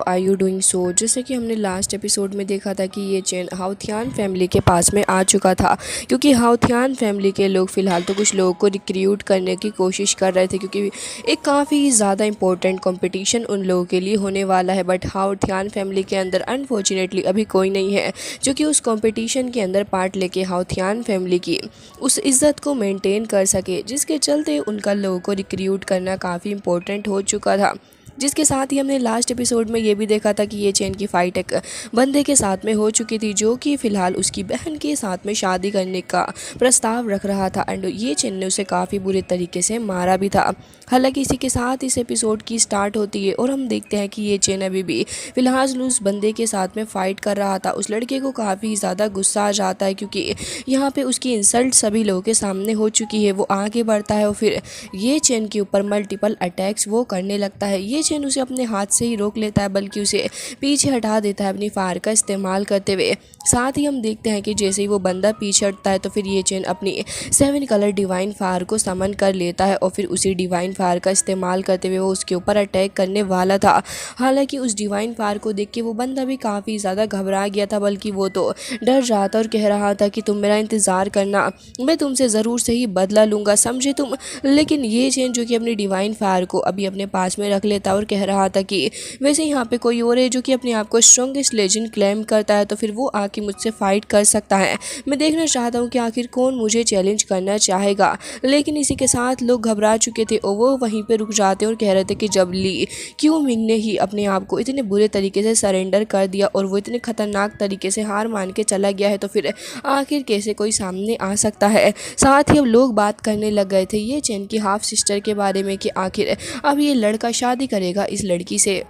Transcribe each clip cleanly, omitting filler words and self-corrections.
Are you doing so. जैसे कि हमने लास्ट एपिसोड में देखा था कि ये चेन हाउथियान फैमिली के पास में आ चुका था, क्योंकि हाउथियान फैमिली के लोग फ़िलहाल तो कुछ लोगों को रिक्रूट करने की कोशिश कर रहे थे, क्योंकि एक काफ़ी ज़्यादा इंपॉर्टेंट कंपटीशन उन लोगों के लिए होने वाला है। बट हाउथियान फैमिली के अंदर अनफॉर्चुनेटली अभी कोई नहीं है जो कि उस कंपटीशन के अंदर पार्ट लेके हाउथियान फैमिली की उस इज़्ज़त को मेंटेन कर सके, जिसके चलते उनका लोगों को रिक्रूट करना काफ़ी इंपॉर्टेंट हो चुका था। जिसके साथ ही हमने लास्ट एपिसोड में ये भी देखा था कि ये चेन की फ़ाइट एक बंदे के साथ में हो चुकी थी, जो कि फ़िलहाल उसकी बहन के साथ में शादी करने का प्रस्ताव रख रहा था। एंड ये चेन ने उसे काफ़ी बुरे तरीके से मारा भी था। हालांकि इसी के साथ इस एपिसोड की स्टार्ट होती है और हम देखते हैं कि ये चेन अभी भी फ़िलहाल उस बंदे के साथ में फ़ाइट कर रहा था। उस लड़के को काफ़ी ज़्यादा गुस्सा आ जाता है, क्योंकि यहाँ पे उसकी इंसल्ट सभी लोगों के सामने हो चुकी है। वो आगे बढ़ता है और फिर ये चेन के ऊपर मल्टीपल अटैक्स वो करने लगता है। ये चेन उसे अपने हाथ से ही रोक लेता है, बल्कि उसे पीछे हटा देता है अपनी फायर का इस्तेमाल करते हुए। साथ ही हम देखते हैं कि जैसे ही वो बंदा पीछे हटता है तो फिर ये चेन अपनी 7 कलर डिवाइन फायर को समन कर लेता है और फिर उसी डिवाइन फायर का इस्तेमाल करते हुए वो उसके ऊपर अटैक करने वाला था। हालांकि उस डिवाइन फायर को देख के वो बंदा भी काफ़ी ज़्यादा घबरा गया था, बल्कि वो तो डर रहा था और कह रहा था कि तुम मेरा इंतज़ार करना, मैं तुमसे ज़रूर से ही बदला लूँगा, समझे तुम। लेकिन ये चेन जो कि अपनी डिवाइन फायर को अभी अपने पास में रख लेता और कह रहा था कि वैसे यहाँ पे कोई और है जो कि अपने आप को स्ट्रॉन्गेस्ट लेजेंड क्लेम करता है, तो फिर वो आके मुझसे फाइट कर सकता है। मैं देखना चाहता हूँ कि आखिर कौन मुझे चैलेंज करना चाहेगा। लेकिन इसी के साथ लोग घबरा चुके थे और वो वहीं पे रुक जाते और कह रहे थे कि जब ली क्यू मिंग ने ही अपने आप को इतने बुरे तरीके से सरेंडर कर दिया और वो इतने खतरनाक तरीके से हार मान के चला गया है, तो फिर आखिर कैसे कोई सामने आ सकता है। साथ ही अब लोग बात करने लग गए थे ये चेन की हाफ सिस्टर के बारे में कि आखिर अब ये लड़का शादी करेगा इस लड़की से।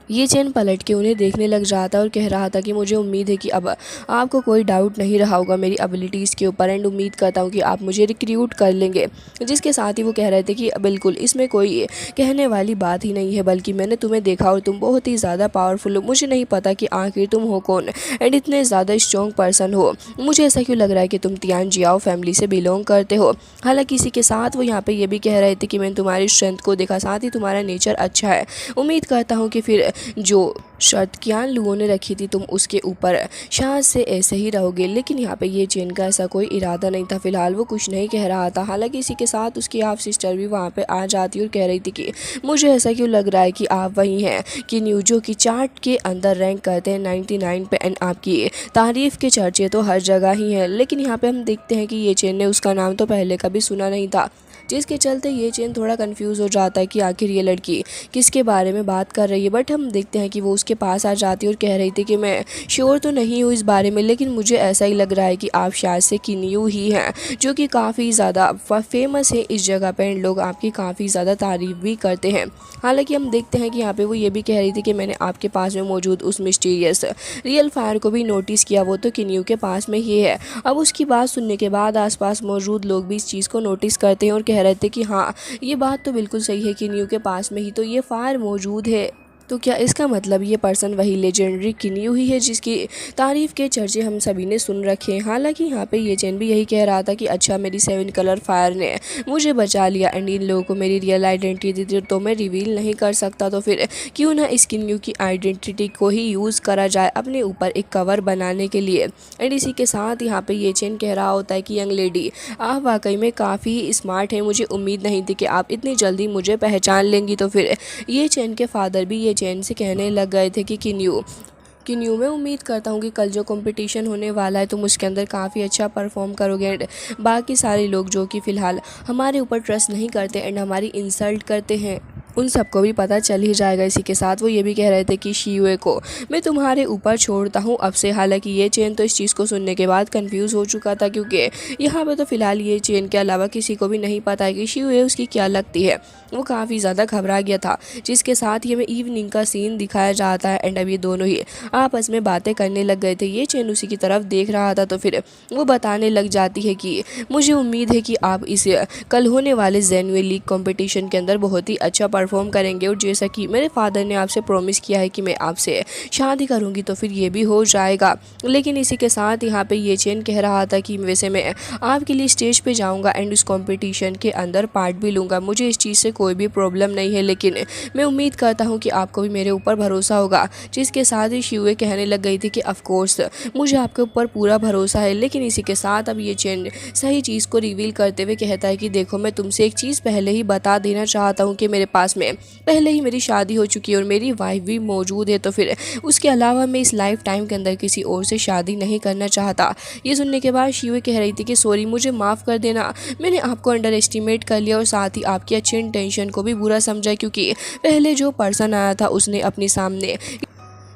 ये चेन पलट के उन्हें देखने लग रहा था और कह रहा था कि मुझे उम्मीद है कि अब आपको कोई डाउट नहीं रहा होगा मेरी एबिलिटीज़ के ऊपर, एंड उम्मीद करता हूँ कि आप मुझे रिक्रूट कर लेंगे। जिसके साथ ही वो कह रहे थे कि बिल्कुल इसमें कोई कहने वाली बात ही नहीं है, बल्कि मैंने तुम्हें देखा और तुम बहुत ही ज़्यादा पावरफुल हो। मुझे नहीं पता कि आखिर तुम हो कौन एंड इतने ज़्यादा स्ट्रॉन्ग पर्सन हो। मुझे ऐसा क्यों लग रहा है कि तुम तियान जियाओ फैमिली से बिलोंग करते हो। हालांकि इसी के साथ वो यहाँ पे ये भी कह रहे थे कि मैंने तुम्हारी स्ट्रेंथ को देखा, साथ ही तुम्हारा नेचर अच्छा है। उम्मीद करता हूँ कि फिर जो शर्त कियान लोगों ने रखी थी तुम उसके ऊपर शायद से ऐसे ही रहोगे। लेकिन यहाँ पे ये चेन का ऐसा कोई इरादा नहीं था, फिलहाल वो कुछ नहीं कह रहा था। हालांकि इसी के साथ उसकी हाफ सिस्टर भी वहाँ पे आ जाती और कह रही थी कि मुझे ऐसा क्यों लग रहा है कि आप वही हैं कि न्यूजो की चार्ट के अंदर रैंक करते हैं 99 पे, एंड आपकी तारीफ़ के चर्चे तो हर जगह ही हैं। लेकिन यहाँ पे हम देखते हैं कि ये चेन ने उसका नाम तो पहले कभी सुना नहीं था, जिसके चलते ये चेन थोड़ा कंफ्यूज हो जाता है कि आखिर ये लड़की किसके बारे में बात कर रही है। बट हम देखते हैं कि वो उसके पास आ जाती है और कह रही थी कि मैं श्योर तो नहीं हूँ इस बारे में, लेकिन मुझे ऐसा ही लग रहा है कि आप शायद से किन्यू ही हैं, जो कि काफ़ी ज़्यादा फेमस है इस जगह पर, एंड लोग आपकी काफ़ी ज़्यादा तारीफ़ भी करते हैं। हालांकि हम देखते हैं कि यहाँ पे वो ये भी कह रही थी कि मैंने आपके पास में मौजूद उस मिस्टीरियस रियल फायर को भी नोटिस किया, वो तो किन्यू के पास में ही है। अब उसकी बात सुनने के बाद आसपास मौजूद लोग भी इस चीज़ को नोटिस करते हैं और कह रहे थे कि हाँ ये बात तो बिल्कुल सही है कि किन्यू के पास में ही तो ये फायर मौजूद है। तो क्या इसका मतलब ये पर्सन वही लेजेंडरी किन्यू ही है जिसकी तारीफ़ के चर्चे हम सभी ने सुन रखे हैं। हालांकि यहाँ पे ये चेन भी यही कह रहा था कि अच्छा मेरी 7 कलर फायर ने मुझे बचा लिया एंड इन लोगों को मेरी रियल आइडेंटिटी दी तो मैं रिवील नहीं कर सकता, तो फिर क्यों ना इस किन्यू की आइडेंटिटी को ही यूज़ करा जाए अपने ऊपर एक कवर बनाने के लिए। एंड इसी के साथ यहाँ पे ये चेन कह रहा होता है कि यंग लेडी आप वाकई में काफ़ी स्मार्ट हैं, मुझे उम्मीद नहीं थी कि आप इतनी जल्दी मुझे पहचान लेंगी। तो फिर ये चेन के फादर भी ये चेन से कहने लग गए थे कि किन्यू मैं उम्मीद करता हूँ कि कल जो कंपटीशन होने वाला है तुम उसके अंदर काफ़ी अच्छा परफॉर्म करोगे, एंड बाकी सारे लोग जो कि फ़िलहाल हमारे ऊपर ट्रस्ट नहीं करते एंड हमारी इंसल्ट करते हैं उन सबको भी पता चल ही जाएगा। इसी के साथ वो ये भी कह रहे थे कि शियुए को मैं तुम्हारे ऊपर छोड़ता हूँ अब से। हालांकि ये चेन तो इस चीज़ को सुनने के बाद कंफ्यूज हो चुका था, क्योंकि यहाँ पे तो फ़िलहाल ये चेन के अलावा किसी को भी नहीं पता है कि शियुए उसकी क्या लगती है। वो काफ़ी ज़्यादा घबरा गया था। जिसके साथ ही हमें इवनिंग का सीन दिखाया जाता है एंड अब ये दोनों ही आपस में बातें करने लग गए थे। ये चेन उसी की तरफ देख रहा था, तो फिर वो बताने लग जाती है कि मुझे उम्मीद है कि आप इस कल होने वाले जेन्युइन लीग कॉम्पिटिशन के अंदर बहुत ही अच्छा परफॉर्म करेंगे और जैसा कि मेरे फादर ने आपसे प्रॉमिस किया है कि मैं आपसे शादी करूँगी तो फिर ये भी हो जाएगा। लेकिन इसी के साथ यहाँ पे ये चेन कह रहा था कि वैसे मैं आपके लिए स्टेज पे जाऊँगा एंड उस कॉम्पिटिशन के अंदर पार्ट भी लूँगा, मुझे इस चीज़ से कोई भी प्रॉब्लम नहीं है, लेकिन मैं उम्मीद करता हूँ कि आपको भी मेरे ऊपर भरोसा होगा। जिसके साथ ही शिवे कहने लग गई थी कि ऑफ कोर्स मुझे आपके ऊपर पूरा भरोसा है। लेकिन इसी के साथ अब ये चेन सही चीज़ को रिवील करते हुए कहता है कि देखो, मैं तुमसे एक चीज़ पहले ही बता देना चाहता हूँ कि मेरे पास में पहले ही मेरी शादी हो चुकी है और मेरी वाइफ भी मौजूद है, तो फिर उसके अलावा मैं इस लाइफ टाइम के अंदर किसी और से शादी नहीं करना चाहता। ये सुनने के बाद शिवे कह रही थी कि सॉरी, मुझे माफ़ कर देना, मैंने आपको अंडर एस्टिमेट कर लिया और साथ ही आपकी अच्छी इंटेंशन को भी बुरा समझा, क्योंकि पहले जो पर्सन आया था उसने अपने सामने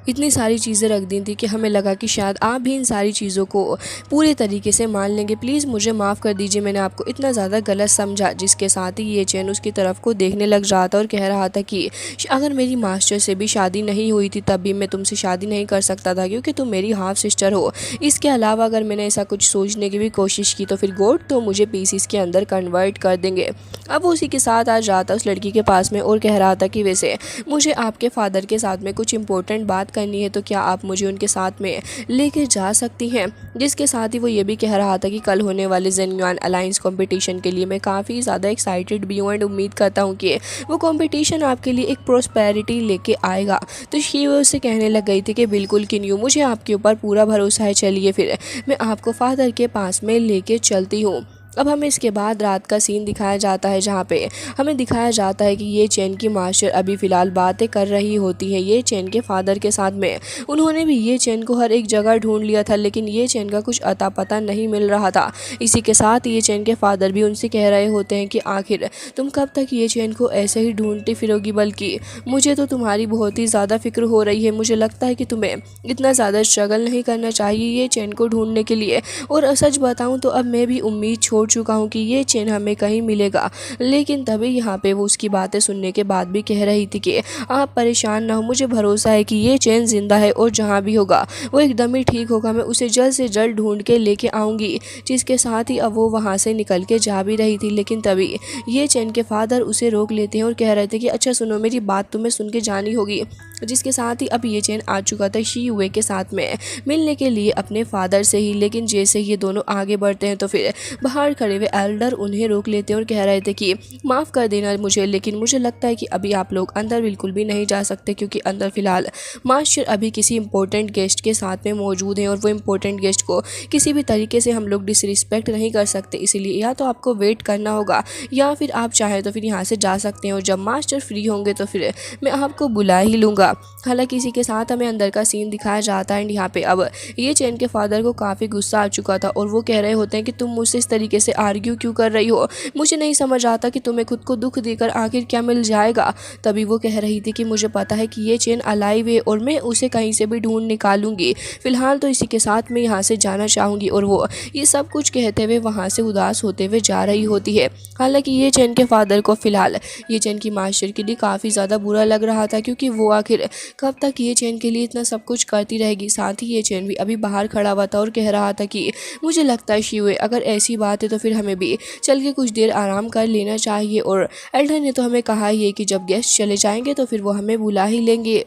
इतनी सारी चीज़ें रख दी थी कि हमें लगा कि शायद आप भी इन सारी चीज़ों को पूरे तरीके से मान लेंगे। प्लीज़ मुझे माफ़ कर दीजिए, मैंने आपको इतना ज़्यादा गलत समझा। जिसके साथ ही ये चैन उसकी तरफ को देखने लग रहा था और कह रहा था कि अगर मेरी मास्टर से भी शादी नहीं हुई थी तब भी मैं तुमसे शादी नहीं कर सकता था, क्योंकि तुम मेरी हाफ सिस्टर हो। इसके अलावा अगर मैंने ऐसा कुछ सोचने की भी कोशिश की तो फिर गॉड तो मुझे पीसीस के अंदर कन्वर्ट कर देंगे। अब वो उसी के साथ आ जाता उस लड़की के पास में और कह रहा था कि वैसे मुझे आपके फादर के साथ में कुछ इंपॉर्टेंट बात करनी है, तो क्या आप मुझे उनके साथ में लेके जा सकती हैं। जिसके साथ ही वो ये भी कह रहा था कि कल होने वाले जेन्युइन अलायंस कंपटीशन के लिए मैं काफ़ी ज़्यादा एक्साइटेड भी हूँ एंड उम्मीद करता हूँ कि वो कंपटीशन आपके लिए एक प्रॉस्पेरिटी लेके आएगा। तो शी वो उससे कहने लग गई थी कि बिल्कुल किन्यू, मुझे आपके ऊपर पूरा भरोसा है, चलिए फिर मैं आपको फादर के पास में लेके चलती हूँ। अब हमें इसके बाद रात का सीन दिखाया जाता है जहाँ पे हमें दिखाया जाता है कि ये चैन की मास्टर अभी फ़िलहाल बातें कर रही होती है ये चैन के फादर के साथ में। उन्होंने भी ये चैन को हर एक जगह ढूंढ लिया था, लेकिन ये चैन का कुछ अता पता नहीं मिल रहा था। इसी के साथ ये चैन के फादर भी उनसे कह रहे होते हैं कि आखिर तुम कब तक ये चैन को ऐसे ही ढूंढती फिरोगी, बल्कि मुझे तो तुम्हारी बहुत ही ज़्यादा फिक्र हो रही है। मुझे लगता है कि तुम्हें इतना ज़्यादा स्ट्रगल नहीं करना चाहिए ये चैन को ढूंढने के लिए। और सच बताऊँ तो अब मैं भी उम्मीद छोड़ चुका हूँ कि ये चैन हमें कहीं मिलेगा। लेकिन तभी यहाँ पे वो उसकी बातें सुनने के बाद भी कह रही थी कि आप परेशान ना हो, मुझे भरोसा है कि ये चैन जिंदा है और जहाँ भी होगा वो एकदम ही ठीक होगा, मैं उसे जल्द से जल्द ढूंढ के लेके आऊँगी। जिसके साथ ही अब वो वहाँ से निकल के जा भी रही थी, लेकिन तभी ये चैन के फादर उसे रोक लेते हैं और कह रहे थे कि अच्छा सुनो, मेरी बात तुम्हें सुन के जानी होगी। जिसके साथ ही अब ये चैन आ चुका था शी युए के साथ में मिलने के लिए अपने फादर से ही। लेकिन जैसे ये दोनों आगे बढ़ते हैं तो फिर बाहर खड़े हुए एल्डर उन्हें रोक लेते हैं और कह रहे थे कि माफ़ कर देना मुझे, लेकिन मुझे लगता है कि अभी आप लोग अंदर बिल्कुल भी नहीं जा सकते, क्योंकि अंदर फ़िलहाल मास्टर अभी किसी इंपॉर्टेंट गेस्ट के साथ में मौजूद हैं और वो इम्पोर्टेंट गेस्ट को किसी भी तरीके से हम लोग डिसरिस्पेक्ट नहीं कर सकते। इसीलिए या तो आपको वेट करना होगा या फिर आप चाहें तो फिर यहाँ से जा सकते हैं और जब मास्टर फ्री होंगे तो फिर मैं आपको बुला ही लूँगा। हालांकि इसी के साथ हमें अंदर का सीन दिखाया जाता है एंड यहाँ पे अब ये चैन के फादर को काफ़ी गुस्सा आ चुका था और वो कह रहे होते हैं कि तुम मुझसे इस तरीके से आर्ग्यू क्यों कर रही हो, मुझे नहीं समझ आता कि तुम्हें खुद को दुख देकर आखिर क्या मिल जाएगा। तभी वो कह रही थी कि मुझे पता है कि ये चैन अलाइव है और मैं उसे कहीं से भी ढूंढ निकालूंगी, फिलहाल तो इसी के साथ मैं यहाँ से जाना चाहूँगी। और वो ये सब कुछ कहते हुए वहाँ से उदास होते हुए जा रही होती है। हालांकि ये चैन के फादर को फिलहाल ये चैन की मास्टर के लिए काफ़ी ज़्यादा बुरा लग रहा था, क्योंकि वो आखिर कब तक ये चैन के लिए इतना सब कुछ करती रहेगी। साथ ही ये चैन भी अभी बाहर खड़ा हुआ था और कह रहा था कि मुझे लगता है शिवे, अगर ऐसी बात है तो फिर हमें भी चल के कुछ देर आराम कर लेना चाहिए। और एल्डर ने तो हमें कहा ही है कि जब गेस्ट चले जाएंगे तो फिर वो हमें बुला ही लेंगे।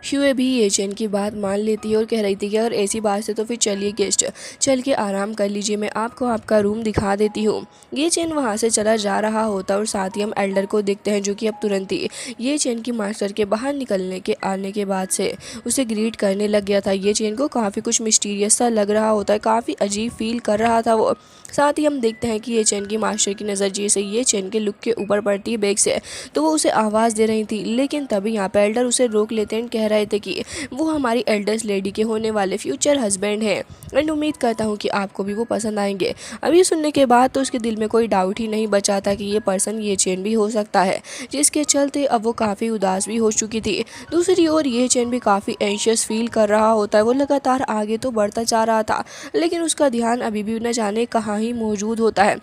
शिवे भी ये चैन की बात मान लेती है और कह रही थी कि अगर ऐसी बात है तो फिर चलिए गेस्ट, चल के आराम कर लीजिए, मैं आपको आपका रूम दिखा देती हूँ। ये चैन वहाँ से चला जा रहा होता और साथ ही हम एल्डर को देखते हैं जो कि अब तुरंत ही ये चैन की मास्टर के बाहर निकलने के आने के बाद से उसे ग्रीट करने लग गया था। ये चैन को काफ़ी कुछ मिस्टीरियस सा लग रहा होता है, काफ़ी अजीब फील कर रहा था वो। साथ ही हम देखते हैं कि ये चैन की मास्टर की नज़र जैसे ये चैन के लुक के ऊपर पड़ती है बैग से, तो वो उसे आवाज़ दे रही थी। लेकिन तभी यहाँ पर एल्डर उसे रोक लेते हैं, कह रहे थे कि वो हमारी एल्डर्स लेडी के होने वाले फ्यूचर हस्बैंड हैं एंड उम्मीद करता हूँ कि आपको भी वो पसंद आएंगे। अब ये सुनने के बाद तो उसके दिल में कोई डाउट ही नहीं बचा था कि ये पर्सन ये चैन भी हो सकता है, जिसके चलते अब वो काफ़ी उदास भी हो चुकी थी। दूसरी ओर ये चैन भी काफ़ी एंशियस फील कर रहा होता है, वो लगातार आगे तो बढ़ता जा रहा था लेकिन उसका ध्यान अभी भी न जाने कहाँ ही मौजूद होता है।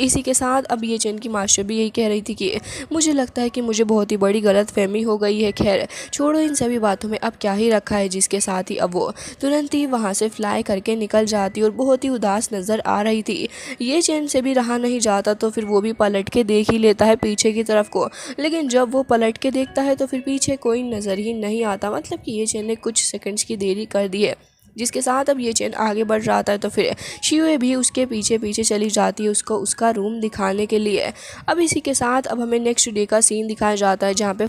इसी के साथ अब ये चैन की मास्टर भी यही कह रही थी कि मुझे लगता है कि मुझे बहुत ही बड़ी गलत फहमी हो गई है। खैर छोड़ो इन सभी बातों बातों में अब क्या ही रखा है, जिसके साथ ही अब वो तुरंत ही वहाँ से फ्लाई करके निकल जाती और बहुत ही उदास नज़र आ रही थी। ये चैन से भी रहा नहीं जाता तो फिर वो भी पलट के देख ही लेता है पीछे की तरफ को, लेकिन जब वो पलट के देखता है तो फिर पीछे कोई नज़र ही नहीं आता। मतलब कि ये चैन ने कुछ सेकंड्स की देरी कर दी है, जिसके साथ अब ये चैन आगे बढ़ जाता है तो फिर शिवे भी उसके पीछे पीछे चली जाती है उसको उसका रूम दिखाने के लिए। अब इसी के साथ अब हमें नेक्स्ट डे का सीन दिखाया जाता है, जहाँ पे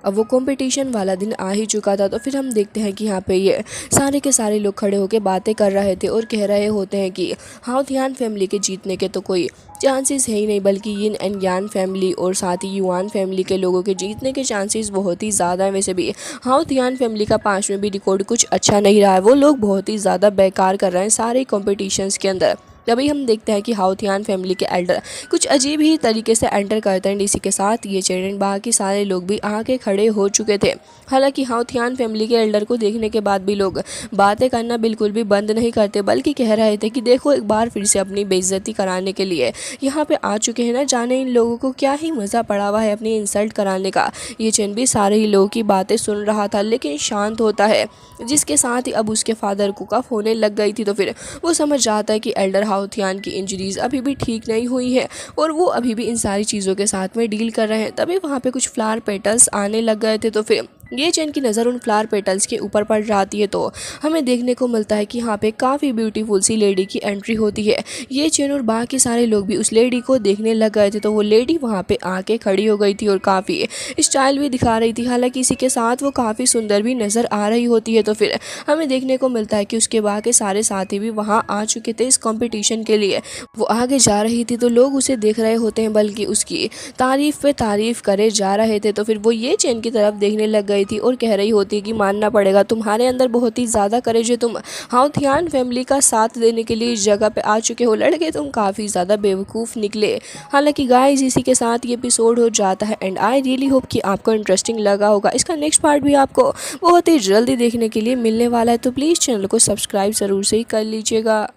अब वो कंपटीशन वाला दिन आ ही चुका था। तो फिर हम देखते हैं कि यहाँ पे ये सारे के सारे लोग खड़े होकर बातें कर रहे थे और कह रहे होते हैं कि हाउथियान फैमिली के जीतने के तो कोई चांसेस है ही नहीं, बल्कि यिन एंड यान फैमिली और साथ ही युआन फैमिली के लोगों के जीतने के चांसेस बहुत ही ज़्यादा हैं। वैसे भी हाउथियान फैमिली का 5 में भी रिकॉर्ड कुछ अच्छा नहीं रहा है, वो लोग बहुत ही ज़्यादा बेकार कर रहे हैं सारे कॉम्पिटिशन्स के अंदर। तभी हम देखते हैं कि हाउथियान फैमिली के एल्डर कुछ अजीब ही तरीके से एंटर करते हैं। इसी के साथ ये चेन बाकी सारे लोग भी आके खड़े हो चुके थे। हालांकि हाउथियान फैमिली के एल्डर को देखने के बाद भी लोग बातें करना बिल्कुल भी बंद नहीं करते, बल्कि कह रहे थे कि देखो एक बार फिर से अपनी बेइज्जती कराने के लिए यहाँ पे आ चुके हैं ना, जाने इन लोगों को क्या ही मज़ा पड़ा हुआ है अपनी इंसल्ट कराने का। ये चेन भी सारे ही लोगों की बातें सुन रहा था लेकिन शांत होता है, जिसके साथ ही अब उसके फादर को कफ होने लग गई थी। तो फिर वो समझ जाता है कि एल्डर हाउथियान की इंजरीज अभी भी ठीक नहीं हुई है और वो अभी भी इन सारी चीज़ों के साथ में डील कर रहे हैं। तभी वहाँ पे कुछ फ्लावर पेटल्स आने लग गए थे। तो फिर ये चैन की नज़र उन फ्लावर पेटल्स के ऊपर पड़ जाती है तो हमें देखने को मिलता है कि यहाँ पे काफ़ी ब्यूटीफुल सी लेडी की एंट्री होती है। ये चैन और बाकी सारे लोग भी उस लेडी को देखने लग गए थे। तो वो लेडी वहाँ पे आके खड़ी हो गई थी और काफ़ी स्टाइल भी दिखा रही थी। हालांकि इसी के साथ वो काफ़ी सुंदर भी नज़र आ रही होती है। तो फिर हमें देखने को मिलता है कि उसके बाकी सारे साथी भी वहाँ आ चुके थे इस कॉम्पिटिशन के लिए। वो आगे जा रही थी तो लोग उसे देख रहे होते हैं, बल्कि उसकी तारीफ़ पे तारीफ़ करे जा रहे थे। तो फिर वो ये चैन की तरफ देखने लग गई थी और कह रही होती है कि मानना पड़ेगा तुम्हारे अंदर बहुत ही ज़्यादा करेज है, तुम हाउथियान फैमिली का साथ देने के लिए इस जगह पे आ चुके हो। लड़के तुम काफ़ी ज़्यादा बेवकूफ़ निकले। हालांकि गाइस इसी के साथ ये एपिसोड हो जाता है एंड आई रियली होप कि आपको इंटरेस्टिंग लगा होगा। इसका नेक्स्ट पार्ट भी आपको बहुत ही जल्दी देखने के लिए मिलने वाला है, तो प्लीज़ चैनल को सब्सक्राइब ज़रूर से ही कर लीजिएगा।